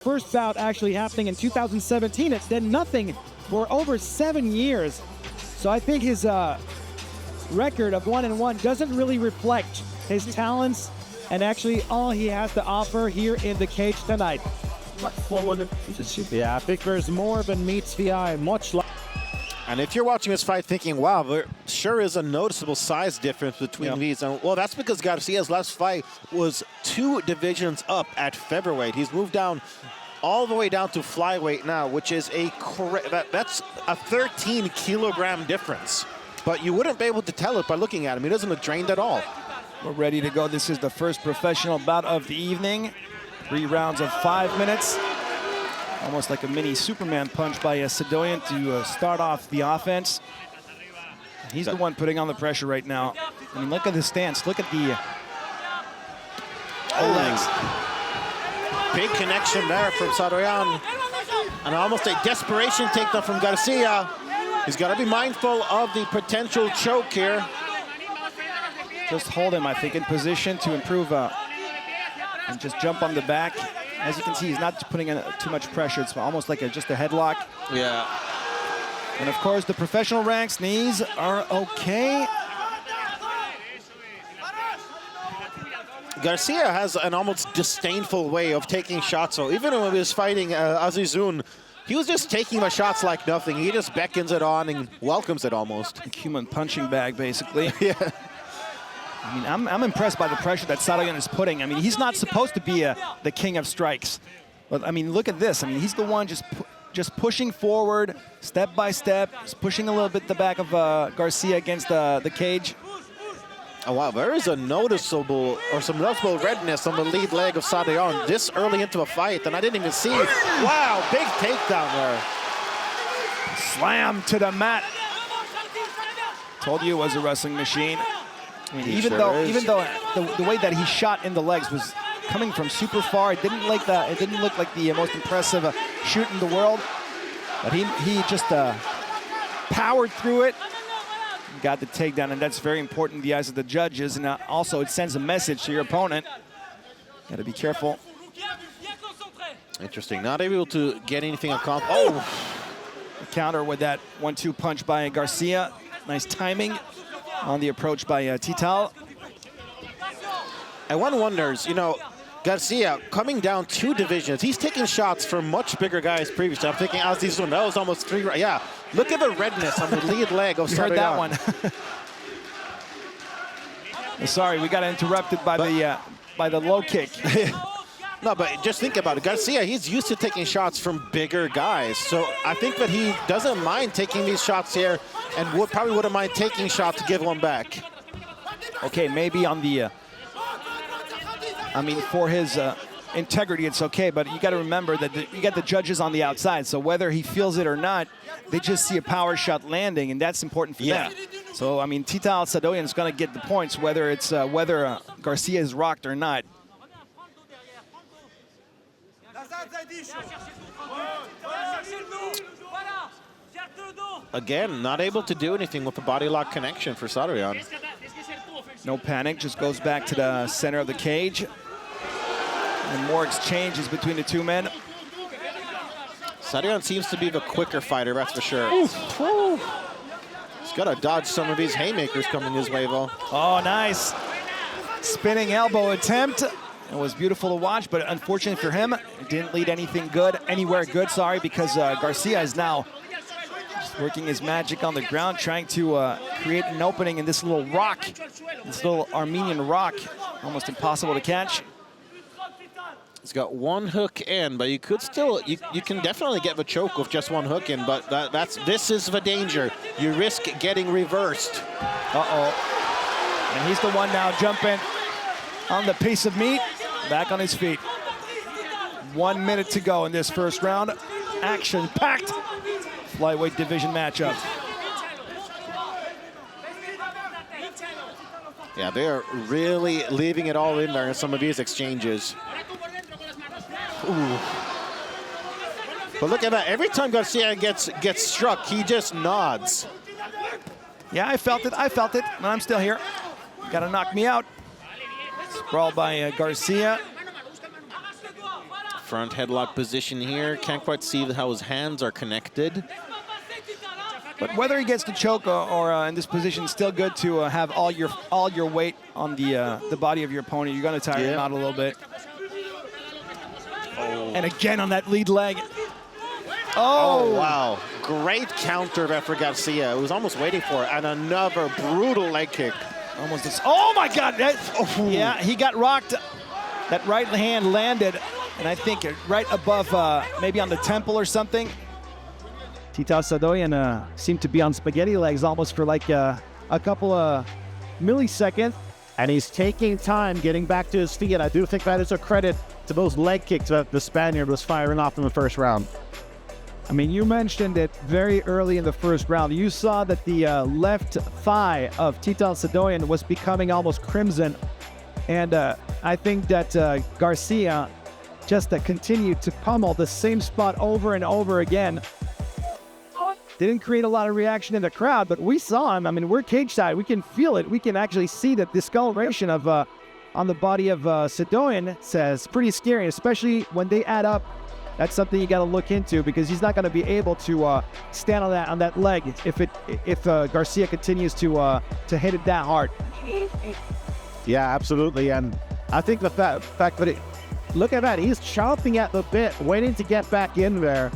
First bout actually happening in 2017. It's done nothing for over 7 years. So I think his record of 1-1 doesn't really reflect his talents and actually all he has to offer here in the cage tonight. Yeah, I think there's more than meets the eye, much like. And if you're watching this fight thinking, wow, there sure is a noticeable size difference between these. And, well, that's because Garcia's last fight was 2 divisions up at featherweight. He's moved down all the way down to flyweight now, which is that's a 13-kilogram difference. But you wouldn't be able to tell it by looking at him. He doesn't look drained at all. We're ready to go. This is the first professional bout of the evening. 3 rounds of 5 minutes. Almost like a mini Superman punch by Sadoyan to start off the offense. He's the one putting on the pressure right now. I mean, look at the stance. Look at the legs. Big connection there from Sadoyan. And almost a desperation takedown from Garcia. He's got to be mindful of the potential choke here. Just hold him, I think, in position to improve and just jump on the back. As you can see, he's not putting in too much pressure. It's almost like just a headlock. Yeah. And of course, the professional ranks knees are okay. Garcia has an almost disdainful way of taking shots. So even when he was fighting Azizun, he was just taking the shots like nothing. He just beckons it on and welcomes it almost. A human punching bag, basically. Yeah. I mean, I'm impressed by the pressure that Sadoyan is putting. I mean, he's not supposed to be the king of strikes. But, I mean, look at this. I mean, he's the one just pushing forward, step by step, just pushing a little bit the back of Garcia against the cage. Oh, wow. There is a noticeable redness on the lead leg of Sadoyan this early into a fight, and I didn't even see it. Wow, big takedown there. Slam to the mat. Told you it was a wrestling machine. I mean, even though the way that he shot in the legs was coming from super far, it didn't look like the most impressive shoot in the world. But he just powered through it, got the takedown, and that's very important in the eyes of the judges. And also, it sends a message to your opponent. Got to be careful. Interesting. Not able to get anything accomplished. Oh! A counter with that 1-2 punch by Garcia. Nice timing on the approach by TITAL. And one wonders, you know, Garcia coming down 2 divisions. He's taking shots from much bigger guys previously. I'm thinking Azizun, that was almost 3. Yeah, look at the redness on the lead leg of Sadoyan. You heard that one. Sorry, we got interrupted by the low kick. No, but just think about it. Garcia, he's used to taking shots from bigger guys. So I think that he doesn't mind taking these shots here and probably wouldn't mind taking shots to give one back. Okay, maybe on the, I mean, for his integrity, it's okay, but you got to remember that you got the judges on the outside, so whether he feels it or not, they just see a power shot landing, and that's important for them. So, I mean, TITAL Sadoyan is going to get the points, whether it's Garcia is rocked or not. Again, not able to do anything with the body lock connection for Sadoyan. No panic, just goes back to the center of the cage. And more exchanges between the 2 men. Sadoyan seems to be the quicker fighter, that's for sure. He's got to dodge some of these haymakers coming his way, though. Oh, nice. Spinning elbow attempt. It was beautiful to watch, but unfortunate for him, it didn't lead anywhere good, because Garcia is now just working his magic on the ground, trying to create an opening in this little rock, this little Armenian rock, almost impossible to catch. He's got 1 hook in, but you could still, you can definitely get the choke with just 1 hook in, but this is the danger. You risk getting reversed. Uh-oh. And he's the one now jumping on the piece of meat, back on his feet. 1 minute to go in this first round. Action-packed flyweight division matchup. Yeah, they are really leaving it all in there in some of these exchanges. Ooh. But look at that. Every time Garcia gets struck, he just nods. Yeah, I felt it, but I'm still here. Gotta knock me out. Sprawl by Garcia. Front headlock position here. Can't quite see how his hands are connected. But whether he gets the choke or in this position, still good to have all your weight on the body of your opponent. You're going to tire him out a little bit. Oh. And again on that lead leg. Oh, wow. Great counter there for Garcia. He was almost waiting for it. And another brutal leg kick. Almost this. Oh, my God. Yeah, he got rocked. That right hand landed, and I think right above, maybe on the temple or something. TITAL SADOYAN seemed to be on spaghetti legs almost for like a couple of milliseconds. And he's taking time getting back to his feet. And I do think that is a credit to those leg kicks that the Spaniard was firing off in the first round. I mean, you mentioned it very early in the first round. You saw that the left thigh of TITAL SADOYAN was becoming almost crimson. And I think that Garcia just continued to pummel the same spot over and over again. Didn't create a lot of reaction in the crowd, but we saw him. I mean, we're cage side. We can feel it. We can actually see that discoloration of on the body of SADOYAN says pretty scary, especially when they add up. That's something you got to look into because he's not going to be able to stand on that leg if Garcia continues to hit it that hard. Yeah, absolutely. And I think the fact that look at that, he's chomping at the bit, waiting to get back in there.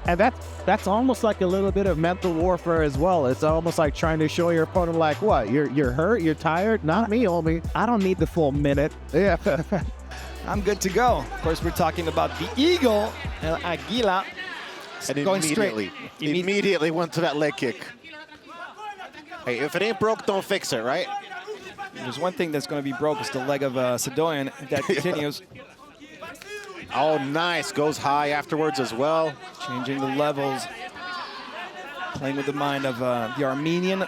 And that's almost like a little bit of mental warfare as well. It's almost like trying to show your opponent, like, what? You're hurt? You're tired? Not me, homie. I don't need the full minute. Yeah. I'm good to go. Of course, we're talking about the Eagle, El Aguila. And going immediately went to that leg kick. Hey, if it ain't broke, don't fix it, right? There's one thing that's going to be broke. It's the leg of SADOYAN. That continues. Oh, nice. Goes high afterwards as well. Changing the levels. Playing with the mind of the Armenian.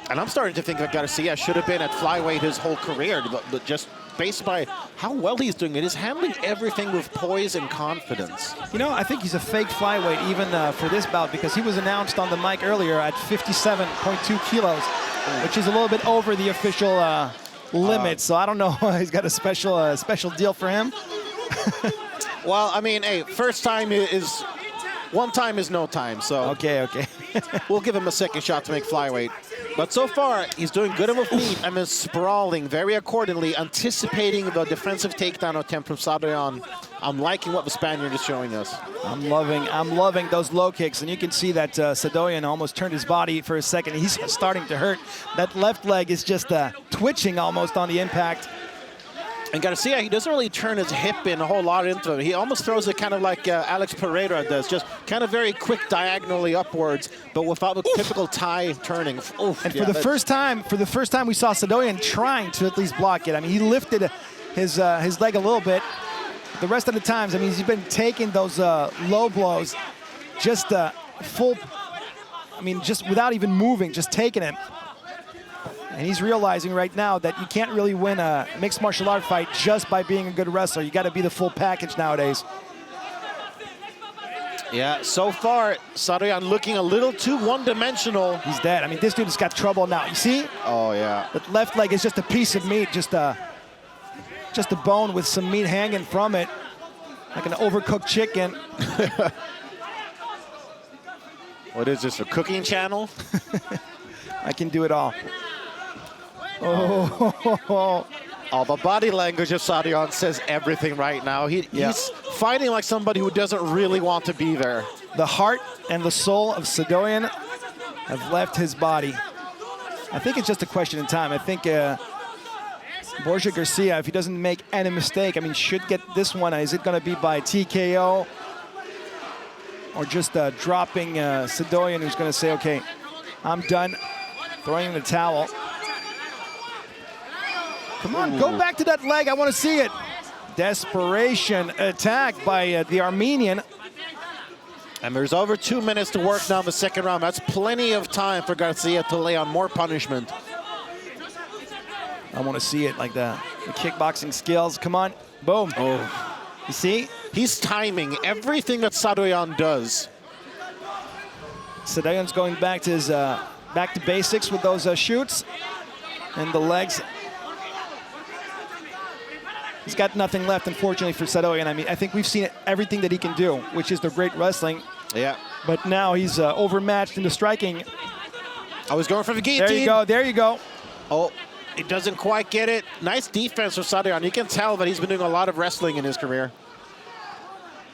And I'm starting to think that Garcia should have been at flyweight his whole career, but just based by how well he's doing it, he's handling everything with poise and confidence. You know, I think he's a fake flyweight even for this bout because he was announced on the mic earlier at 57.2 kilos, which is a little bit over the official limit. So I don't know. He's got a special deal for him. Well, I mean, hey, first time is one time is no time. So okay. We'll give him a second shot to make flyweight. But so far, he's doing good on the feet and is sprawling very accordingly, anticipating the defensive takedown attempt from SADOYAN. I'm liking what the Spaniard is showing us. I'm loving those low kicks, and you can see that SADOYAN almost turned his body for a second. He's starting to hurt. That left leg is just twitching almost on the impact. And Garcia, he doesn't really turn his hip in a whole lot into it. He almost throws it kind of like Alex Pereira does, just kind of very quick diagonally upwards, but without the typical Thai turning. Oof, and for the first time, we saw SADOYAN trying to at least block it. I mean, he lifted his leg a little bit. The rest of the times, I mean, he's been taking those low blows, just full. I mean, just without even moving, just taking it. And he's realizing right now that you can't really win a mixed martial art fight just by being a good wrestler. You got to be the full package nowadays. Yeah, so far, SADOYAN looking a little too one-dimensional. He's dead. I mean, this dude has got trouble now. You see? Oh, yeah. The left leg is just a piece of meat, just a bone with some meat hanging from it, like an overcooked chicken. What is this, a cooking channel? I can do it all. Oh, the body language of SADOYAN says everything right now. He's fighting like somebody who doesn't really want to be there. The heart and the soul of SADOYAN have left his body. I think it's just a question of time. I think Borja Garcia, if he doesn't make any mistake, I mean, should get this one. Is it going to be by TKO or just dropping SADOYAN, who's going to say, okay, I'm done, throwing in the towel. Come on, go back to that leg. I want to see it. Desperation attack by the Armenian. And there's over 2 minutes to work now in the second round. That's plenty of time for Garcia to lay on more punishment. I want to see it like that. The kickboxing skills. Come on. Boom. Oh. You see? He's timing everything that SADOYAN does. SADOYAN's going back to his back to basics with those shoots and the legs. He's got nothing left, unfortunately, for Sadoyan. I mean, I think we've seen everything that he can do, which is the great wrestling. Yeah. But now he's overmatched in the striking. I was going for the guillotine. There you go. There you go. Oh, he doesn't quite get it. Nice defense from Sadoyan. You can tell that he's been doing a lot of wrestling in his career.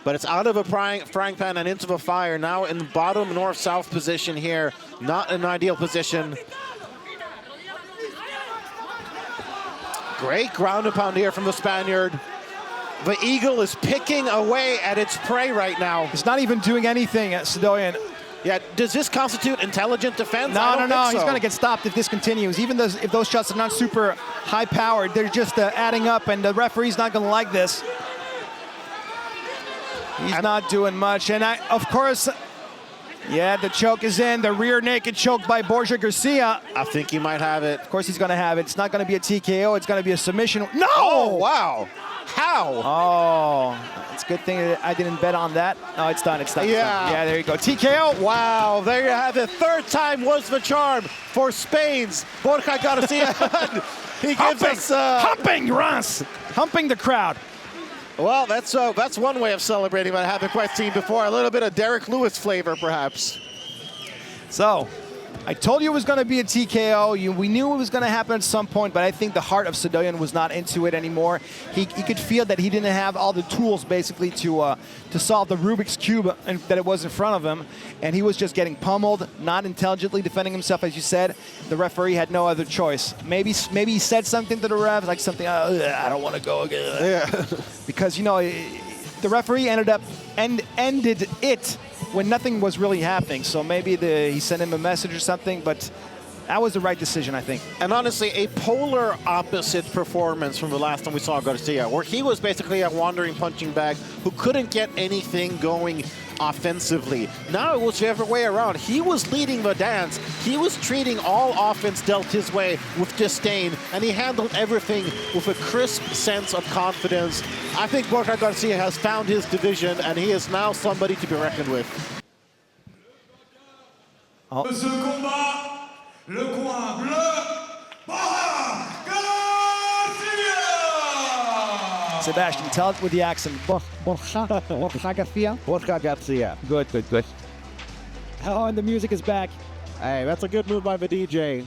But it's out of a frying pan and into the fire. Now in the bottom north-south position here. Not an ideal position. Great ground and pound here from the Spaniard. The eagle is picking away at its prey right now. He's not even doing anything at Sadoyan. Yeah, does this constitute intelligent defense? No. So. He's going to get stopped if this continues. Even if those shots are not super high-powered, they're just adding up, and the referee's not going to like this. He's not doing much. And of course, yeah, the choke is in. The rear naked choke by Borja Garcia. I think he might have it. Of course he's going to have it. It's not going to be a TKO. It's going to be a submission. No! Oh, wow. How? Oh, it's a good thing that I didn't bet on that. Oh, it's done. It's done. Yeah. Yeah, there you go. TKO. Wow, there you have it. Third time was the charm for Spain's Borja Garcia. He gives us... Humping, Reims. Humping the crowd. Well, that's one way of celebrating, but I haven't quite seen before. A little bit of Derek Lewis flavor, perhaps. So, I told you it was going to be a TKO. We knew it was going to happen at some point, but I think the heart of Sadoyan was not into it anymore. He could feel that he didn't have all the tools, basically, to solve the Rubik's Cube that it was in front of him, and he was just getting pummeled, not intelligently defending himself, as you said. The referee had no other choice. Maybe he said something to the ref, like something, I don't want to go again. Yeah. Because, you know, the referee ended it when nothing was really happening. So maybe he sent him a message or something, but that was the right decision, I think. And honestly, a polar opposite performance from the last time we saw Garcia, where he was basically a wandering punching bag who couldn't get anything going offensively. Now it was the other way around. He was leading the dance. He was treating all offense dealt his way with disdain, and he handled everything with a crisp sense of confidence. I think Borja Garcia has found his division, and he is now somebody to be reckoned with. Ce combat, le coin bleu, Borja Garcia! Sebastian, tell it with the accent. Borja Garcia. Borja Garcia. Good. Oh, and the music is back. Hey, that's a good move by the DJ.